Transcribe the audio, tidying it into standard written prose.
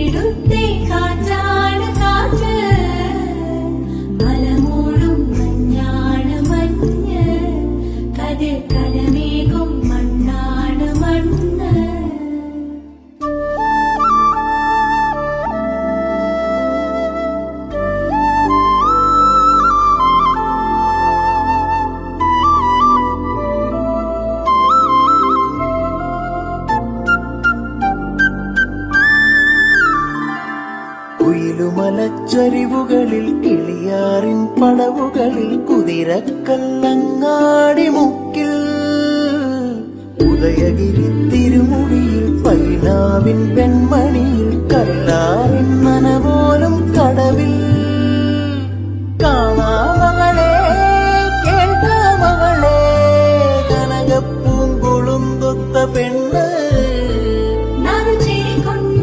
ഇവിടുത്തെ കാറ്റാണ് കാറ്റ്, മലമൂടും മഞ്ഞാണ് മഞ്ഞ്, കതിർ കലമേകും മണ്ണാണ് മണ്ണ്. കുയിലുമലച്ചരിവുകളിൽ കിളിയാറിൻ പടവുകളിൽ കുതിരക്കല്ലങ്ങാടി മുക്കിൽ, ഉദയഗിരി തിരുമുടിയിൽ പൈനാവിൻ വെൺമണിയിൽ കല്ലാറിൻ നനപോലും കടവിൽ കാണാം